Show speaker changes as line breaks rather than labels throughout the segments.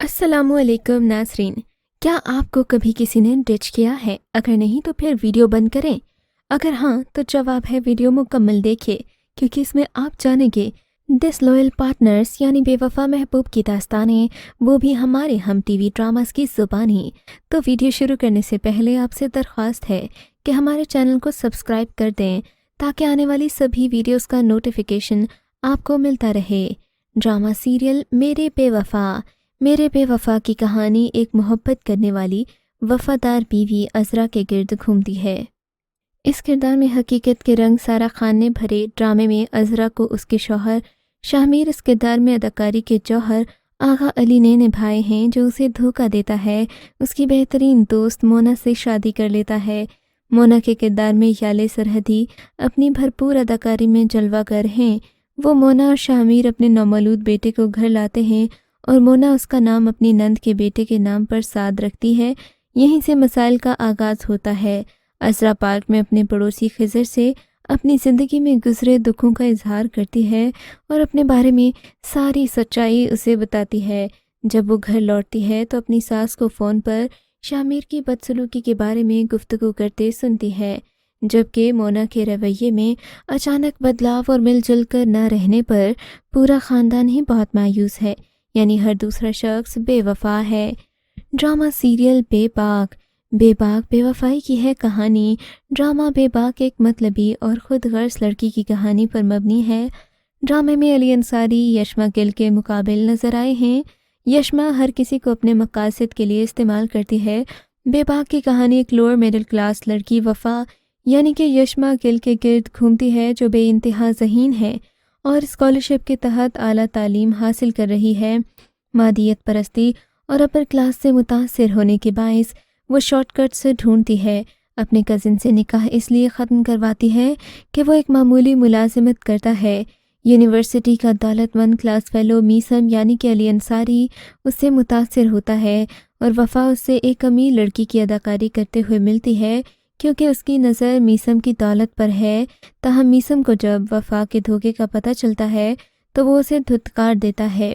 السلام علیکم ناظرین، کیا آپ کو کبھی کسی نے ڈچ کیا ہے؟ اگر نہیں تو پھر ویڈیو بند کریں، اگر ہاں تو جواب ہے ویڈیو مکمل دیکھیں، کیونکہ اس میں آپ جانیں گے ڈس لوئل پارٹنرز یعنی بے وفا محبوب کی داستانیں، وہ بھی ہمارے ہم ٹی وی ڈراماز کی زبانی۔ تو ویڈیو شروع کرنے سے پہلے آپ سے درخواست ہے کہ ہمارے چینل کو سبسکرائب کر دیں تاکہ آنے والی سبھی ویڈیوز کا نوٹیفیکیشن آپ کو ملتا رہے۔ ڈرامہ سیریل میرے بے وفا کی کہانی ایک محبت کرنے والی وفادار بیوی عذرا کے گرد گھومتی ہے۔ اس کردار میں حقیقت کے رنگ سارا خان نے بھرے۔ ڈرامے میں عذرا کو اس کے شوہر شاہ اس کردار میں اداکاری کے جوہر آغا علی نے نبھائے ہیں، جو اسے دھوکہ دیتا ہے، اس کی بہترین دوست مونا سے شادی کر لیتا ہے۔ مونا کے کردار میں یالے سرحدی اپنی بھرپور اداکاری میں جلوہ گر ہیں۔ وہ مونا اور شاہ اپنے نومولود بیٹے کو گھر لاتے ہیں اور مونا اس کا نام اپنی نند کے بیٹے کے نام پر سعد رکھتی ہے۔ یہیں سے مسائل کا آغاز ہوتا ہے۔ عذرا پارک میں اپنے پڑوسی خضر سے اپنی زندگی میں گزرے دکھوں کا اظہار کرتی ہے اور اپنے بارے میں ساری سچائی اسے بتاتی ہے۔ جب وہ گھر لوٹتی ہے تو اپنی ساس کو فون پر شامیر کی بدسلوکی کے بارے میں گفتگو کرتے سنتی ہے، جبکہ مونا کے رویے میں اچانک بدلاؤ اور مل جل کر نہ رہنے پر پورا خاندان ہی بہت مایوس ہے، یعنی ہر دوسرا شخص بے وفا ہے۔ ڈرامہ سیریل بے باک بے وفائی کی ہے کہانی۔ ڈرامہ بے باک ایک مطلبی اور خود غرض لڑکی کی کہانی پر مبنی ہے۔ ڈرامے میں علی انصاری یشما گل کے مقابل نظر آئے ہیں۔ یشما ہر کسی کو اپنے مقاصد کے لیے استعمال کرتی ہے۔ بے باک کی کہانی ایک لوور میڈل کلاس لڑکی وفا یعنی کہ یشما گل کے گرد گھومتی ہے، جو بے انتہا ذہین ہے اور اسکالرشپ کے تحت اعلیٰ تعلیم حاصل کر رہی ہے۔ مادیت پرستی اور اپر کلاس سے متاثر ہونے کے باعث وہ شارٹ کٹ سے ڈھونڈتی ہے۔ اپنے کزن سے نکاح اس لیے ختم کرواتی ہے کہ وہ ایک معمولی ملازمت کرتا ہے۔ یونیورسٹی کا دولت مند کلاس فیلو میسم یعنی کہ علی انصاری اس سے متاثر ہوتا ہے اور وفا اس سے ایک امیر لڑکی کی اداکاری کرتے ہوئے ملتی ہے، کیونکہ اس کی نظر میسم کی دولت پر ہے۔ تاہم میسم کو جب وفا کے دھوکے کا پتہ چلتا ہے تو وہ اسے دھتکار دیتا ہے۔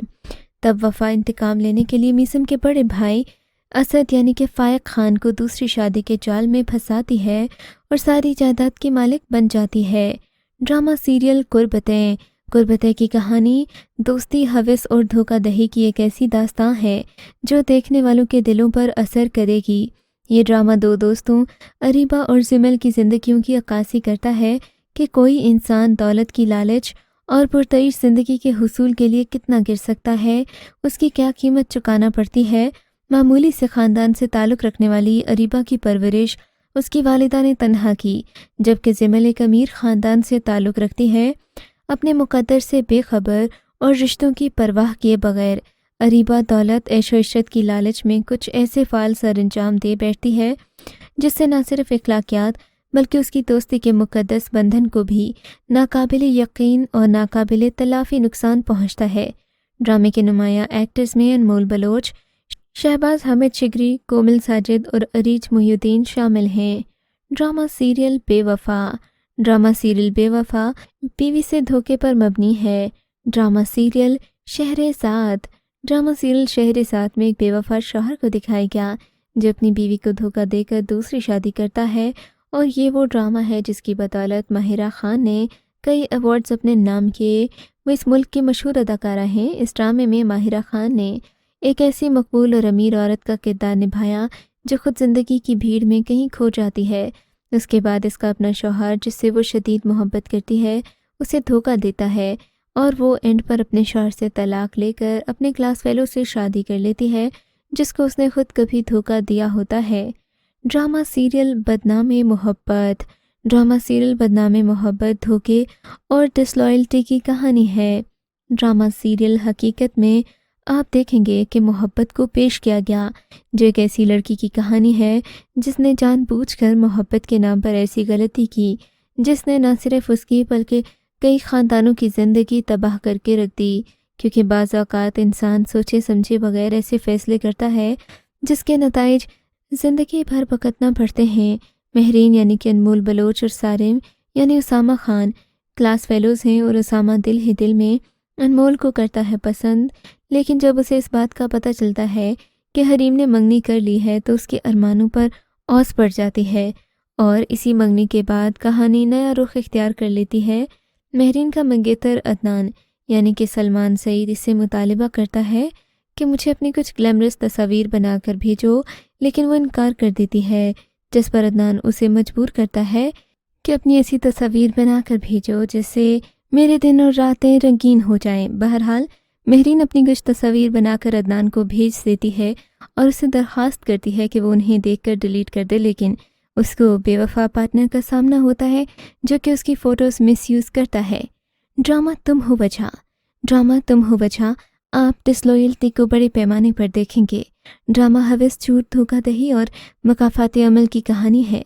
تب وفا انتقام لینے کے لیے میسم کے بڑے بھائی اسد یعنی کہ فائق خان کو دوسری شادی کے جال میں پھنساتی ہے اور ساری جائیداد کی مالک بن جاتی ہے۔ ڈرامہ سیریل قربتیں کی کہانی دوستی، ہوس اور دھوکہ دہی کی ایک ایسی داستان ہے جو دیکھنے والوں کے دلوں پر اثر کرے گی۔ یہ ڈرامہ دو دوستوں اریبہ اور زمل کی زندگیوں کی عکاسی کرتا ہے کہ کوئی انسان دولت کی لالچ اور پرتعیش زندگی کے حصول کے لیے کتنا گر سکتا ہے، اس کی کیا قیمت چکانا پڑتی ہے۔ معمولی سے خاندان سے تعلق رکھنے والی اریبہ کی پرورش اس کی والدہ نے تنہا کی، جبکہ زمل ایک امیر خاندان سے تعلق رکھتی ہے، اپنے مقدر سے بے خبر اور رشتوں کی پرواہ کیے بغیر۔ اریبہ دولت، عیش و عشرت کی لالچ میں کچھ ایسے فعال سر انجام دے بیٹھتی ہے جس سے نہ صرف اخلاقیات بلکہ اس کی دوستی کے مقدس بندھن کو بھی ناقابل یقین اور ناقابل تلافی نقصان پہنچتا ہے۔ ڈرامے کے نمایاں ایکٹرز میں انمول بلوچ، شہباز حامد شگری، کومل ساجد اور عریج محی الدین شامل ہیں۔ ڈرامہ سیریل بے وفا بیوی سے دھوکے پر مبنی ہے۔ ڈرامہ سیریل شہرزاد میں ایک بے وفا شوہر کو دکھایا گیا جو اپنی بیوی کو دھوکہ دے کر دوسری شادی کرتا ہے، اور یہ وہ ڈرامہ ہے جس کی بدولت ماہرہ خان نے کئی ایوارڈز اپنے نام کیے۔ وہ اس ملک کی مشہور اداکارہ ہیں۔ اس ڈرامے میں ماہرہ خان نے ایک ایسی مقبول اور امیر عورت کا کردار نبھایا جو خود زندگی کی بھیڑ میں کہیں کھو جاتی ہے۔ اس کے بعد اس کا اپنا شوہر، جس سے وہ شدید محبت کرتی ہے، اسے دھوکہ دیتا ہے اور وہ اینڈ پر اپنے شوہر سے طلاق لے کر اپنے کلاس فیلو سے شادی کر لیتی ہے جس کو اس نے خود کبھی دھوکہ دیا ہوتا ہے۔ ڈرامہ سیریل بدنام محبت، دھوکے اور ڈس لائلٹی کی کہانی ہے۔ ڈرامہ سیریل حقیقت میں آپ دیکھیں گے کہ محبت کو پیش کیا گیا، جو ایک ایسی لڑکی کی کہانی ہے جس نے جان بوجھ کر محبت کے نام پر ایسی غلطی کی جس نے نہ صرف اس کی بلکہ کئی خاندانوں کی زندگی تباہ کر کے رکھ دی، کیونکہ بعض اوقات انسان سوچے سمجھے بغیر ایسے فیصلے کرتا ہے جس کے نتائج زندگی بھر بھگتنا پڑتے ہیں۔ مہرین یعنی کہ انمول بلوچ اور سارم یعنی اسامہ خان کلاس فیلوز ہیں اور اسامہ دل ہی دل میں انمول کو کرتا ہے پسند، لیکن جب اسے اس بات کا پتہ چلتا ہے کہ حریم نے منگنی کر لی ہے تو اس کے ارمانوں پر اوس پڑ جاتی ہے اور اسی منگنی کے بعد کہانی نیا رخ اختیار کر لیتی ہے۔ مہرین کا منگیتر عدنان یعنی کہ سلمان سعید اس سے مطالبہ کرتا ہے کہ مجھے اپنی کچھ گلیمرس تصاویر بنا کر بھیجو، لیکن وہ انکار کر دیتی ہے، جس پر عدنان اسے مجبور کرتا ہے کہ اپنی ایسی تصاویر بنا کر بھیجو جس سے میرے دن اور راتیں رنگین ہو جائیں۔ بہرحال مہرین اپنی کچھ تصاویر بنا کر عدنان کو بھیج دیتی ہے اور اسے درخواست کرتی ہے کہ وہ انہیں دیکھ کر ڈیلیٹ کر دے، لیکن اس کو بے وفا پارٹنر کا سامنا ہوتا ہے جو کہ اس کی فوٹوز مس یوز کرتا ہے۔ ڈرامہ تم ہو وجہ آپ ڈسلویلٹی کو بڑے پیمانے پر دیکھیں گے۔ ڈرامہ حوث، جھوٹ، دھوکہ دہی اور مکافات عمل کی کہانی ہے۔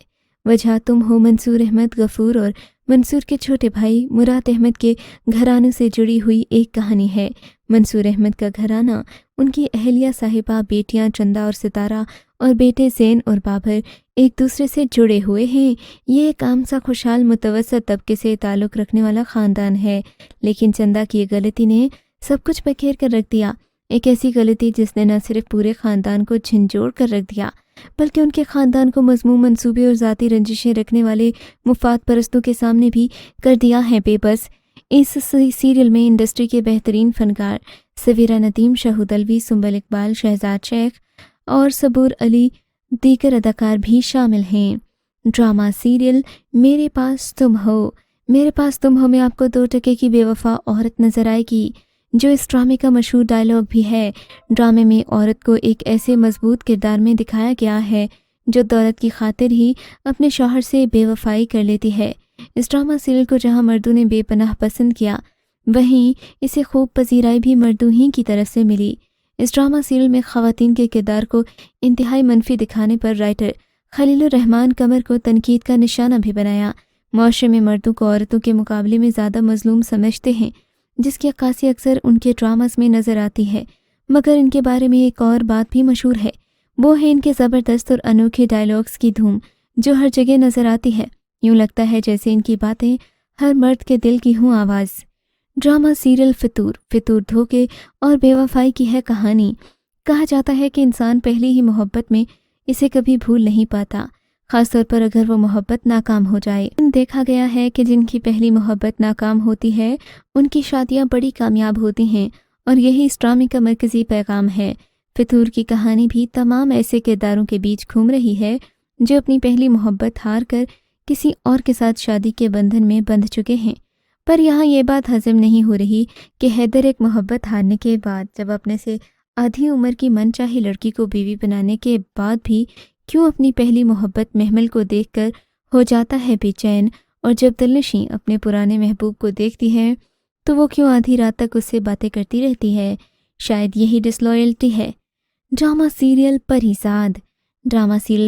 وجہ تم ہو منصور احمد غفور اور منصور کے چھوٹے بھائی مراد احمد کے گھرانے سے جڑی ہوئی ایک کہانی ہے۔ منصور احمد کا گھرانہ، ان کی اہلیہ صاحبہ، بیٹیاں چندہ اور ستارہ اور بیٹے زین اور بابر ایک دوسرے سے جڑے ہوئے ہیں۔ یہ ایک عام سا خوشحال متوسط طبقے سے تعلق رکھنے والا خاندان ہے، لیکن چندہ کی یہ غلطی نے سب کچھ بکھیر کر رکھ دیا۔ ایک ایسی غلطی جس نے نہ صرف پورے خاندان کو جھنجھوڑ کر رکھ دیا بلکہ ان کے خاندان کو مذموم منصوبے اور ذاتی رنجشیں رکھنے والے مفاد پرستوں کے سامنے بھی کر دیا ہے بے بس۔ اس سیریل میں انڈسٹری کے بہترین فنکار سویرا ندیم، شہود الوی، سنبل اقبال، شہزاد شیخ اور صبور علی دیگر اداکار بھی شامل ہیں۔ ڈرامہ سیریل میرے پاس تم ہو میں آپ کو 2 ٹکے کی بے وفا عورت نظر آئے گی جو اس ڈرامے کا مشہور ڈائیلاگ بھی ہے۔ ڈرامے میں عورت کو ایک ایسے مضبوط کردار میں دکھایا گیا ہے جو دولت کی خاطر ہی اپنے شوہر سے بے وفائی کر لیتی ہے۔ اس ڈرامہ سیریل کو جہاں مردوں نے بے پناہ پسند کیا، وہیں اسے خوب پذیرائی بھی مردوں ہی کی طرف سے ملی۔ اس ڈرامہ سیریل میں خواتین کے کردار کو انتہائی منفی دکھانے پر رائٹر خلیل الرحمن قمر کو تنقید کا نشانہ بھی بنایا۔ معاشرے میں مردوں کو عورتوں کے مقابلے میں زیادہ مظلوم سمجھتے ہیں، جس کی عکاسی اکثر ان کے ڈراماز میں نظر آتی ہے، مگر ان کے بارے میں ایک اور بات بھی مشہور ہے، وہ ہے ان کے زبردست اور انوکھے ڈائیلاگز کی دھوم جو ہر جگہ نظر آتی ہے۔ یوں لگتا ہے جیسے ان کی باتیں ہر مرد کے دل کی ہوں آواز۔ ڈرامہ سیریل فطور دھوکے اور بے وفائی کی ہے کہانی۔ کہا جاتا ہے کہ انسان پہلی ہی محبت میں اسے کبھی بھول نہیں پاتا، خاص طور پر اگر وہ محبت ناکام ہو جائے۔ دیکھا گیا ہے کہ جن کی پہلی محبت ناکام ہوتی ہے ان کی شادیاں بڑی کامیاب ہوتی ہیں، اور یہی اس ڈرامے کا مرکزی پیغام ہے۔ فطور کی کہانی بھی تمام ایسے کرداروں کے بیچ گھوم رہی ہے جو اپنی پہلی محبت ہار کر کسی اور کے ساتھ شادی کے بندھن میں بندھ چکے ہیں۔ پر یہاں یہ بات ہضم نہیں ہو رہی کہ حیدر ایک محبت ہارنے کے بعد، جب اپنے سے آدھی عمر کی من چاہی لڑکی کو بیوی بنانے کے بعد بھی کیوں اپنی پہلی محبت محمل کو دیکھ کر ہو جاتا ہے بے چین، اور جب دلنشیں اپنے پرانے محبوب کو دیکھتی ہے تو وہ کیوں آدھی رات تک اس سے باتیں کرتی رہتی ہے؟ شاید یہی ڈسلویلٹی ہے۔ ڈرامہ سیریل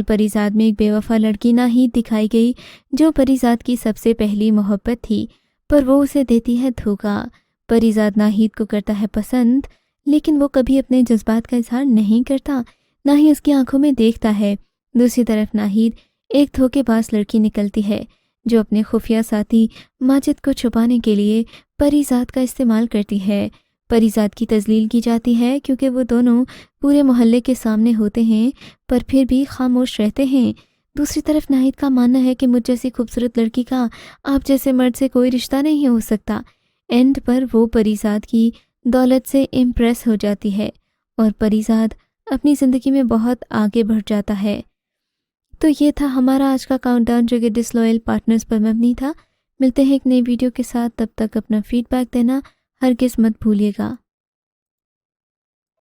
پریزاد میں ایک بے وفا لڑکی ناہید دکھائی گئی جو پریزاد کی سب سے پہلی محبت تھی، پر وہ اسے دیتی ہے دھوکہ۔ پریزاد ناہید کو کرتا ہے پسند، لیکن وہ کبھی اپنے جذبات کا اظہار نہیں کرتا، نہ ہی اس کی آنکھوں میں دیکھتا ہے۔ دوسری طرف ناہید ایک دھوکے باز لڑکی نکلتی ہے جو اپنے خفیہ ساتھی ماجد کو چھپانے کے لیے پریزاد کا استعمال کرتی ہے۔ پریزاد کی تذلیل کی جاتی ہے کیونکہ وہ دونوں پورے محلے کے سامنے ہوتے ہیں پر پھر بھی خاموش رہتے ہیں۔ دوسری طرف ناہید کا ماننا ہے کہ مجھ جیسی خوبصورت لڑکی کا آپ جیسے مرد سے کوئی رشتہ نہیں ہو سکتا۔ اینڈ پر وہ پریزاد کی دولت سے امپریس ہو جاتی ہے اور پریزاد اپنی زندگی میں بہت آگے بڑھ جاتا ہے۔ تو یہ تھا ہمارا آج کا کاؤنٹ ڈاؤن جو کہ ڈسلویل پارٹنرز پر مبنی تھا۔ ملتے ہیں ایک نئی ویڈیو کے ساتھ، تب تک اپنا فیڈ بیک دینا ہرگز مت بھولیے گا۔